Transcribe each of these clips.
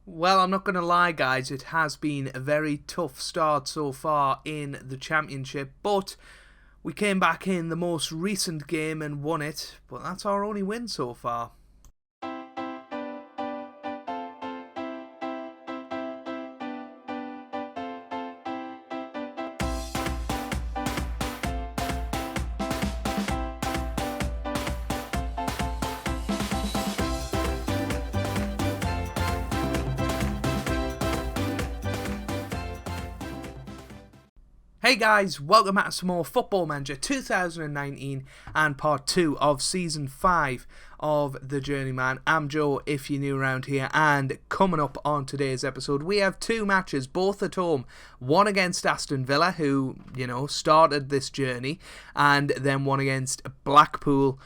Well, I'm not going to lie, guys. It has been a very tough start so far in the Championship, but we came back in the most recent game and won it, but that's our only win so far. Hey guys, welcome back to some more Football Manager 2019 and part 2 of Season 5 of The Journeyman. I'm Joe, if you're new around here, and coming up on today's episode, we have two matches, both at home. One against Aston Villa, who, started this journey, and then one against Blackpool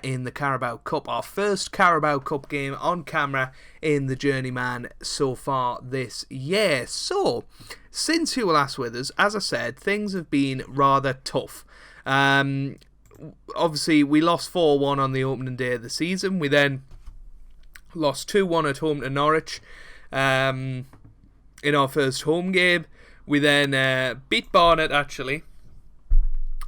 in the Carabao Cup. Our first Carabao Cup game on camera in The Journeyman so far this year. So, since you were last with us, as I said, things have been rather tough. Obviously, we lost 4-1 on the opening day of the season. We then lost 2-1 at home to Norwich in our first home game. We then beat Barnet, actually,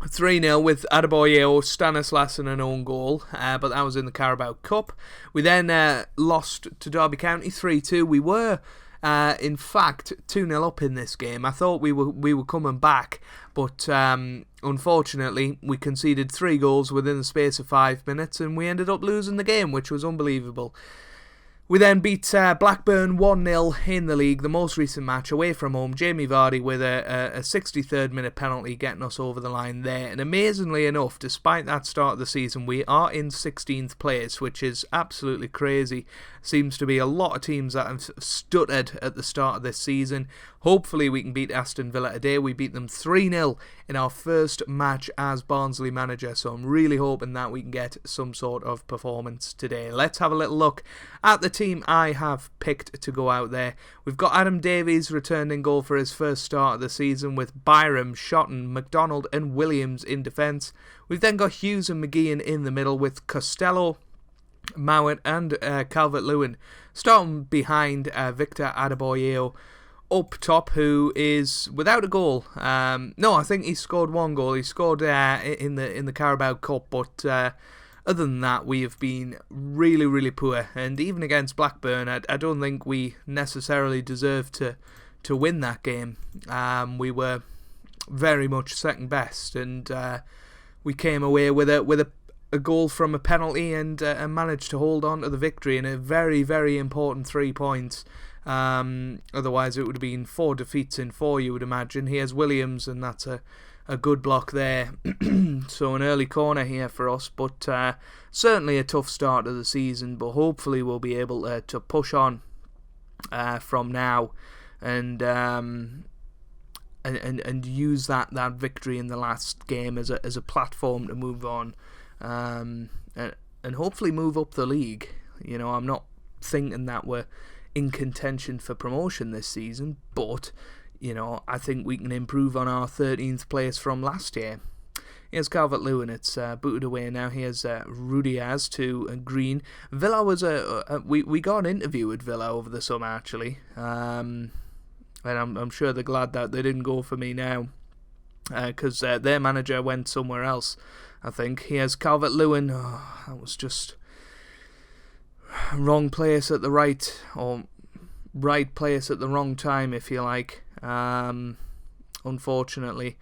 3-0 with Adebayo, Stanislas and an own goal, but that was in the Carabao Cup. We then lost to Derby County 3-2. We were in fact 2-0 up in this game. I thought we were coming back, but unfortunately we conceded 3 goals within the space of 5 minutes and we ended up losing the game, which was unbelievable. We then beat Blackburn 1-0 in the league, the most recent match, away from home. Jamie Vardy with a 63rd minute penalty getting us over the line there. And amazingly enough, despite that start of the season, we are in 16th place, which is absolutely crazy. Seems to be a lot of teams that have stuttered at the start of this season. Hopefully we can beat Aston Villa today. We beat them 3-0 in our first match as Barnsley manager, so I'm really hoping that we can get some sort of performance today. Let's have a little look at the team I have picked to go out there. We've got Adam Davies returning goal for his first start of the season, with Byram, Shotton, McDonald and Williams in defence. We've then got Hughes and McGeehan in the middle, with Costello, Mowat and Calvert-Lewin starting behind Victor Adebayo up top, who is without a goal. No, I think he scored 1 goal. He scored in the Carabao Cup, but other than that, we have been really, really poor. And even against Blackburn, I don't think we necessarily deserved to win that game. We were very much second best, and we came away with a goal from a penalty and managed to hold on to the victory in a very, very important 3 points. Otherwise it would have been 4 defeats in 4, you would imagine. Here's Williams, and that's a good block there. So an early corner here for us, but certainly a tough start to the season, but hopefully we'll be able to push on from now and use that victory in the last game as a platform to move on, and hopefully move up the league. I'm not thinking that we're in contention for promotion this season, but I think we can improve on our 13th place from last year. Here's Calvert-Lewin. It's booted away now. Here's Rudiaz to Green. Villa was we got an interview with Villa over the summer, actually, and I'm sure they're glad that they didn't go for me now, because their manager went somewhere else, I think. Here's Calvert-Lewin. Oh, that was just wrong place at the right place at the wrong time, if you like. Unfortunately,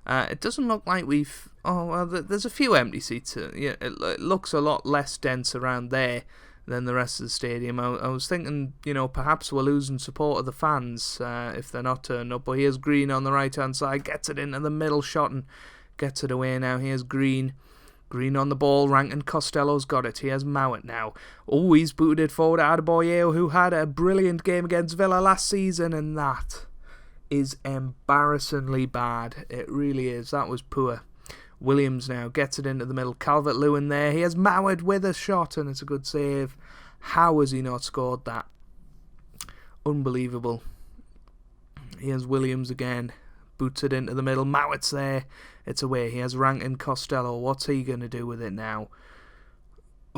it doesn't look like we've. Oh well, there's a few empty seats. It looks a lot less dense around there than the rest of the stadium. I was thinking, perhaps we're losing support of the fans if they're not turned up. But here's Green on the right hand side, gets it into the middle shot and gets it away now. Here's Green. Green on the ball, Rankin Costello's got it. Here's Mowat now. Oh, he's booted it forward to Adebayo, who had a brilliant game against Villa last season, and that is embarrassingly bad. It really is. That was poor. Williams now gets it into the middle. Calvert-Lewin there. He has Mowat with a shot, and it's a good save. How has he not scored that? Unbelievable. Here's Williams again. Boots it into the middle. Mowat's there. It's away. He has Rankin Costello. What's he going to do with it now?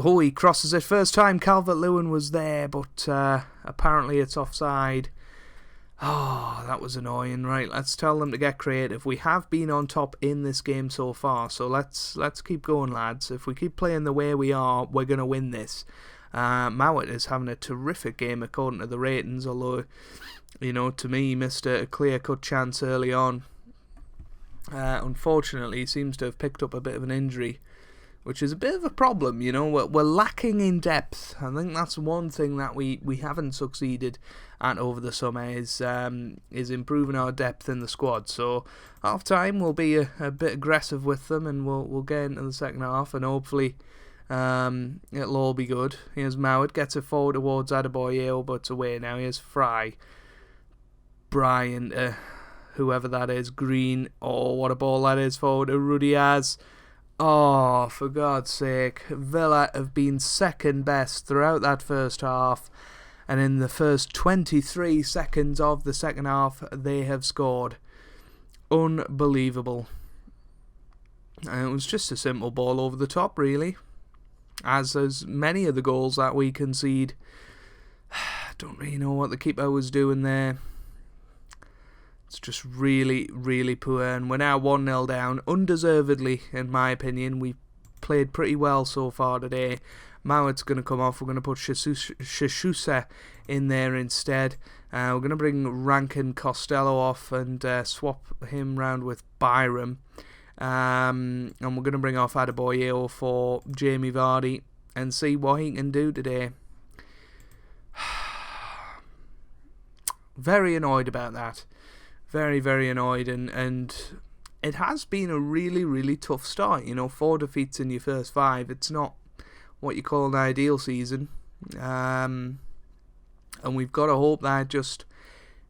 Oh, he crosses it. First time Calvert-Lewin was there, but apparently it's offside. Oh, that was annoying. Right, let's tell them to get creative. We have been on top in this game so far, so let's keep going, lads. If we keep playing the way we are, we're going to win this. Mowat is having a terrific game according to the ratings, although, to me, he missed a clear-cut chance early on. Unfortunately, he seems to have picked up a bit of an injury, which is a bit of a problem. We're lacking in depth. I think that's one thing that we haven't succeeded at over the summer is improving our depth in the squad. So half time we'll be a bit aggressive with them, and we'll get into the second half, and hopefully it'll all be good. Here's Mowat, gets it forward towards Adebayo, but it's away now. Here's Fry, Brian, whoever that is, Green. Oh, what a ball that is forward to Rudiaz. Oh, for God's sake, Villa have been second best throughout that first half, and in the first 23 seconds of the second half, they have scored. Unbelievable. And it was just a simple ball over the top, really, as many of the goals that we concede. Don't really know what the keeper was doing there. It's just really, really poor, and we're now 1-0 down, undeservedly, in my opinion. We've played pretty well so far today. Mowat's going to come off. We're going to put Shasusa in there instead. We're going to bring Rankin Costello off and swap him round with Byram. And we're going to bring off Adebayo for Jamie Vardy and see what he can do today. Very annoyed about that. Very, very annoyed, and it has been a really, really tough start. 4 defeats in your first 5. It's not what you call an ideal season, and we've got to hope that just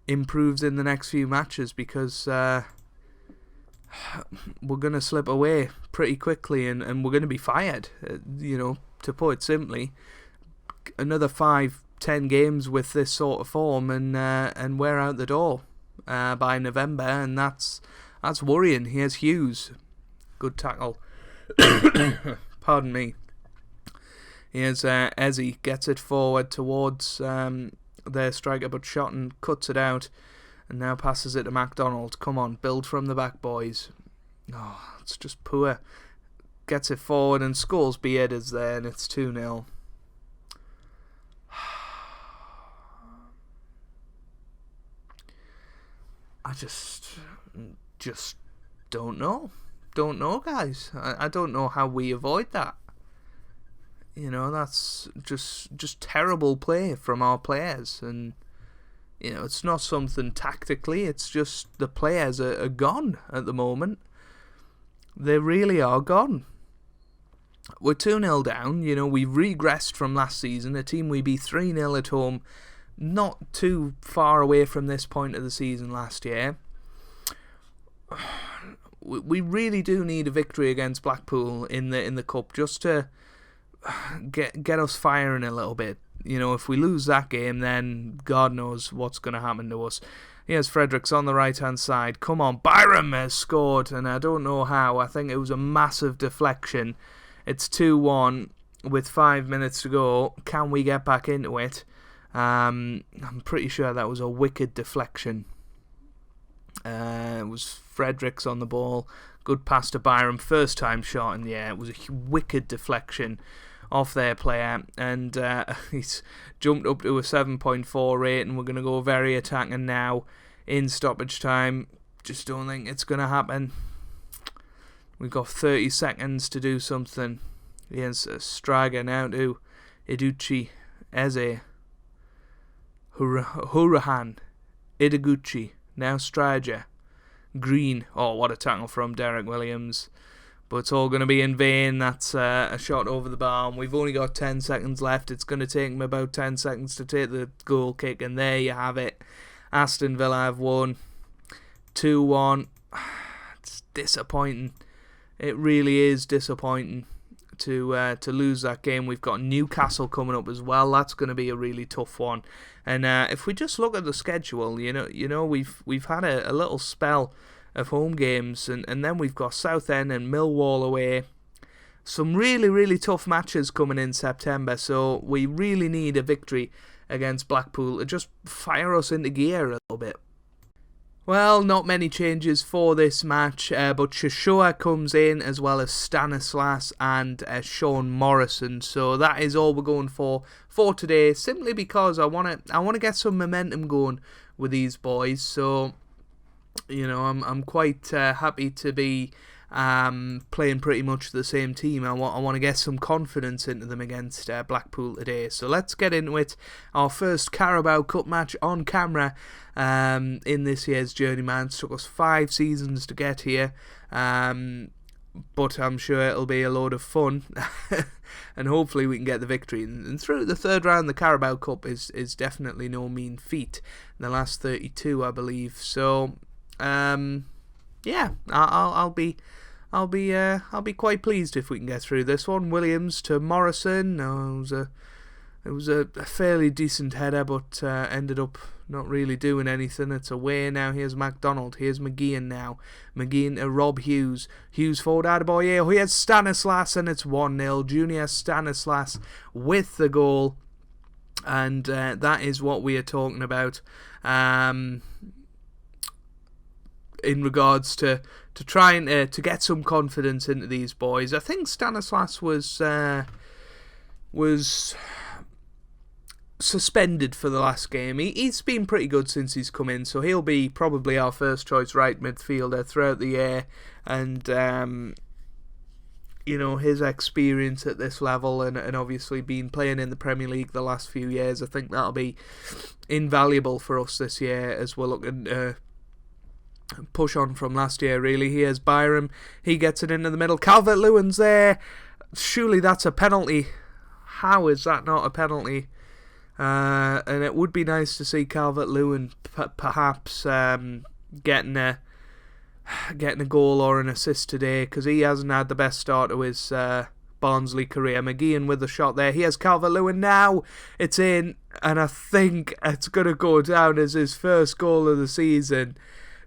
improves in the next few matches, because we're going to slip away pretty quickly, and we're going to be fired. To put it simply, another 5-10 games with this sort of form, and we're out the door by November, and that's worrying. Here's Hughes, good tackle. Pardon me. Here's Ezzy, gets it forward towards their striker, but Shotton cuts it out, and now passes it to MacDonald. Come on, build from the back, boys. Oh, it's just poor. Gets it forward, and scores Beard there, and it's 2-0. I just don't know. Don't know, guys. I don't know how we avoid that. That's just terrible play from our players. And, it's not something tactically. It's just the players are gone at the moment. They really are gone. We're 2-0 down. We've regressed from last season. A team we beat 3-0 at home, not too far away from this point of the season last year. We really do need a victory against Blackpool in the cup, just to get us firing a little bit. If we lose that game, then God knows what's going to happen to us. Here's Fredericks on the right hand side. Come on, Byram has scored, and I don't know how. I think it was a massive deflection. It's 2-1 with 5 minutes to go. Can we get back into it? I'm pretty sure that was a wicked deflection. It was Fredericks on the ball. Good pass to Byram. First time shot in the air. It was a wicked deflection off their player. And he's jumped up to a 7.4 rate. And we're going to go very attacking now in stoppage time. Just don't think it's going to happen. We've got 30 seconds to do something. Here's Straga now to Iduchi, Eze, Hurahan, Ideguchi, now Straja, Green. Oh, what a tackle from Derek Williams. But it's all going to be in vain. That's a shot over the bar. And we've only got 10 seconds left. It's going to take them about 10 seconds to take the goal kick. And there you have it. Aston Villa have won 2-1. It's disappointing. It really is disappointing to lose that game. We've got Newcastle coming up as well. That's going to be a really tough one. And if we just look at the schedule, we've had a little spell of home games, and then we've got Southend and Millwall away, some really, really tough matches coming in September, so we really need a victory against Blackpool to just fire us into gear a little bit. Well, not many changes for this match, but Shashua comes in as well as Stanislas and Sean Morrison. So that is all we're going for today, simply because I want to get some momentum going with these boys. So, you know, I'm quite happy to be playing pretty much the same team. I want to get some confidence into them against Blackpool today. So let's get into it. Our first Carabao Cup match on camera in this year's Journeyman. It took us 5 seasons to get here, but I'm sure it'll be a load of fun, and hopefully we can get the victory. And through the third round, the Carabao Cup is definitely no mean feat. In the last 32, I believe. So, yeah, I'll be quite pleased if we can get through this one. Williams to Morrison. It was a fairly decent header, but ended up not really doing anything. It's away now. Here's MacDonald. Here's McGeehan now. McGeehan to Rob Hughes. Hughes forward Adebayo. Here's Stanislas, and it's 1-0. Junior Stanislas with the goal. And that is what we are talking about. In regards to trying to get some confidence into these boys. I think Stanislas was suspended for the last game. He's been pretty good since he's come in, so he'll be probably our first choice right midfielder throughout the year. And you know, his experience at this level and obviously been playing in the Premier League the last few years, I think that'll be invaluable for us this year as we're looking push on from last year, really. Here's Byram. He gets it into the middle. Calvert-Lewin's there. Surely that's a penalty. How is that not a penalty? And it would be nice to see Calvert-Lewin perhaps getting a goal or an assist today, because he hasn't had the best start to his Barnsley career. McGeehan with the shot there. Here's Calvert-Lewin now. It's in, and I think it's going to go down as his first goal of the season.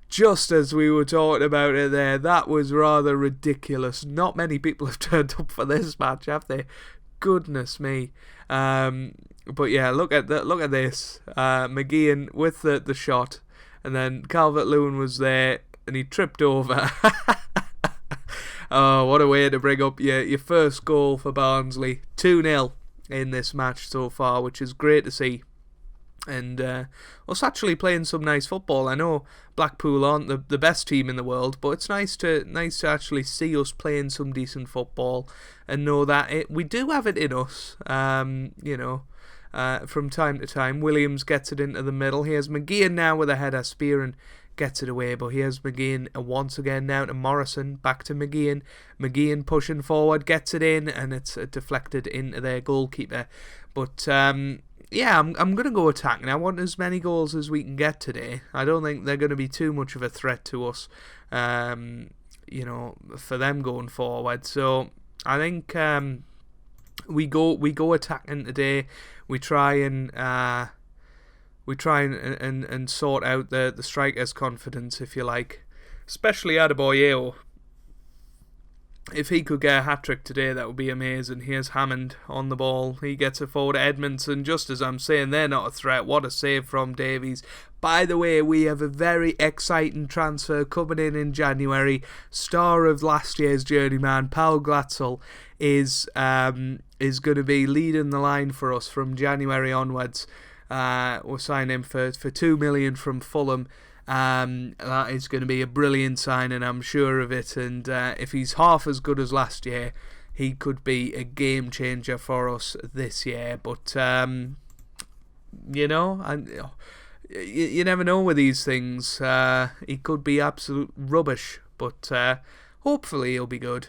Just as we were talking about it there, that was rather ridiculous. Not many people have turned up for this match, have they? Goodness me. But yeah, look at this. McGeehan with the shot, and then Calvert-Lewin was there, and he tripped over. Oh, what a way to bring up your first goal for Barnsley. 2-0 in this match so far, which is great to see. And us actually playing some nice football. I know Blackpool aren't the best team in the world, but it's nice to actually see us playing some decent football and know that we do have it in us. You know, from time to time. Williams gets it into the middle. Here's McGeehan now with a header. Spearing gets it away, but here's McGeehan once again now to Morrison. Back to McGeehan. McGeehan pushing forward, gets it in, and it's deflected into their goalkeeper. But yeah, I'm going to go attacking. I want as many goals as we can get today. I don't think they're going to be too much of a threat to us, you know, for them going forward. So I think we go attacking today. We try and sort out the strikers' confidence, if you like, especially Adebayo. If he could get a hat-trick today, that would be amazing. Here's Hammond on the ball. He gets it forward to Edmondson. Just as I'm saying, they're not a threat. What a save from Davies. By the way, we have a very exciting transfer coming in January. Star of last year's Journeyman, Paul Glatzel, is going to be leading the line for us from January onwards. We'll sign him for $2 million from Fulham. That is going to be a brilliant signing, I'm sure of it. And if he's half as good as last year, he could be a game changer for us this year. But you know, you never know with these things. He could be absolute rubbish, but hopefully he'll be good,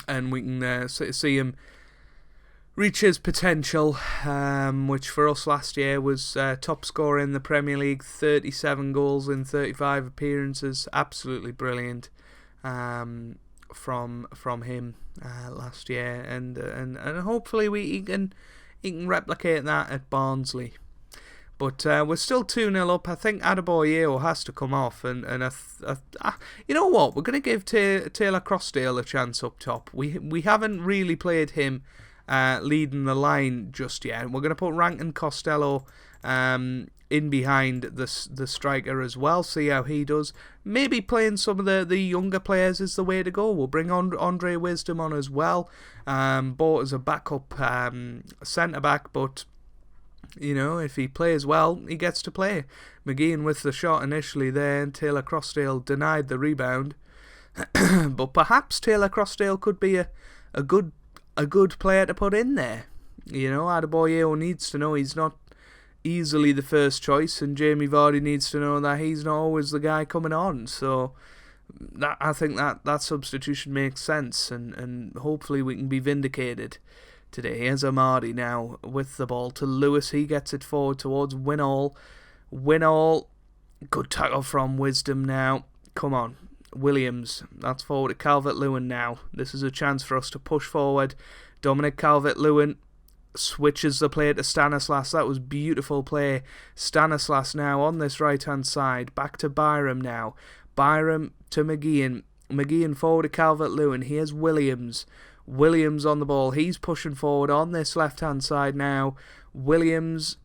and we can see him reach his potential, which for us last year was top scorer in the Premier League, 37 goals in 35 appearances. Absolutely brilliant from him last year, and hopefully he can replicate that at Barnsley. But we're still 2-0 up. I think Adebayo has to come off. And you know what? We're going to give Taylor Crossdale a chance up top. We haven't really played him leading the line just yet. We're going to put Rankin Costello in behind the striker as well. See how he does. Maybe playing some of the younger players is the way to go. We'll bring Andre Wisdom on as well. Bought as a backup centre-back, but you know, if he plays well, he gets to play. McGeehan with the shot initially there, and Taylor Crossdale denied the rebound. But perhaps Taylor Crossdale could be a good player to put in there. You know, Adebayo needs to know he's not easily the first choice, and Jamie Vardy needs to know that he's not always the guy coming on. So I think that substitution makes sense, and hopefully we can be vindicated today. Here's Amadi now with the ball to Lewis. He gets it forward towards Winall. Good tackle from Wisdom now. Come on, Williams. That's forward to Calvert-Lewin now. This is a chance for us to push forward. Dominic Calvert-Lewin switches the play to Stanislas. That was beautiful play. Stanislas now on this right-hand side. Back to Byram now. Byram to McGeehan. McGeehan forward to Calvert-Lewin. Here's Williams. Williams on the ball. He's pushing forward on this left-hand side now. Williams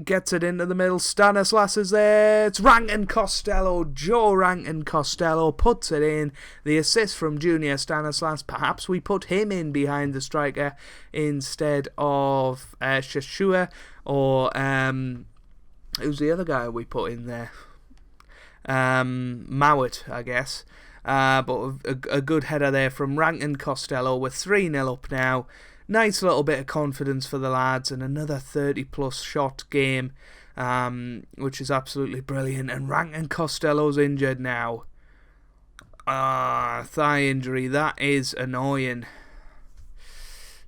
gets it into the middle. Stanislas is there. It's Rankin Costello. Joe Rankin Costello puts it in. The assist from Junior Stanislas. Perhaps we put him in behind the striker instead of Shashua, or who's the other guy we put in there? Mowat, I guess. But a good header there from Rankin Costello. We're 3-0 up now. Nice little bit of confidence for the lads, and another 30-plus shot game, which is absolutely brilliant. And Rankin Costello's injured now. Thigh injury. That is annoying.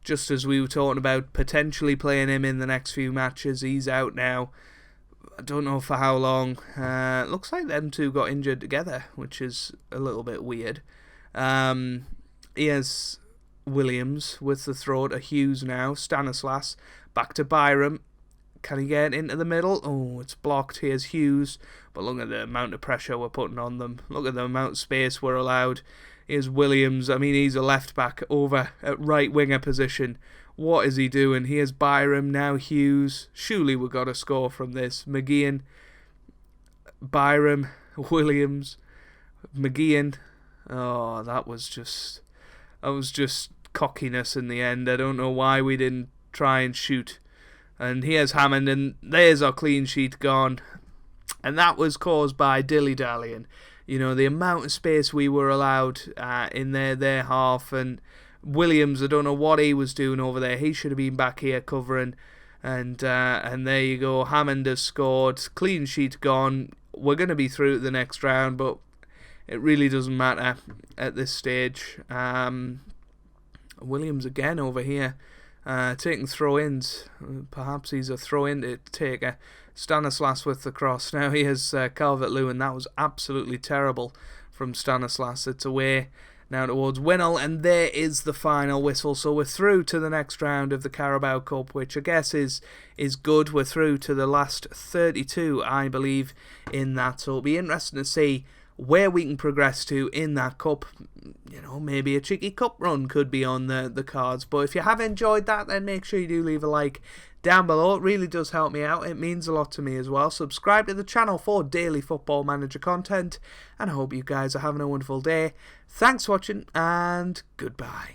Just as we were talking about potentially playing him in the next few matches, he's out now. I don't know for how long. Looks like them two got injured together, which is a little bit weird. Here's Williams with the throw to Hughes now. Stanislas back to Byram. Can he get into the middle? Oh, it's blocked. Here's Hughes. But look at the amount of pressure we're putting on them. Look at the amount of space we're allowed. Here's Williams. I mean, he's a left back over at right winger position. What is he doing? Here's Byram, now Hughes. Surely we've got to score from this. McGeehan, Byram, Williams, McGeehan. Oh, that was just cockiness in the end. I don't know why we didn't try and shoot. And here's Hammond, and there's our clean sheet gone. And that was caused by dilly-dallying. You know, the amount of space we were allowed in their half, and Williams, I don't know what he was doing over there. He should have been back here covering. And there you go. Hammond has scored. Clean sheet gone. We're going to be through to the next round, but it really doesn't matter at this stage. Williams again over here, taking throw-ins. Perhaps he's a throw-in to take a Stanislas with the cross. Now here's Calvert-Lewin. That was absolutely terrible from Stanislas. It's away now towards Winnall, and there is the final whistle. So we're through to the next round of the Carabao Cup, which I guess is good. We're through to the last 32, I believe, in that. So it'll be interesting to see where we can progress to in that cup. You know, maybe a cheeky cup run could be on the cards. But if you have enjoyed that, then make sure you do leave a like down below. It really does help me out. It means a lot to me as well. Subscribe to the channel for daily Football Manager content, and I hope you guys are having a wonderful day. Thanks for watching, and goodbye.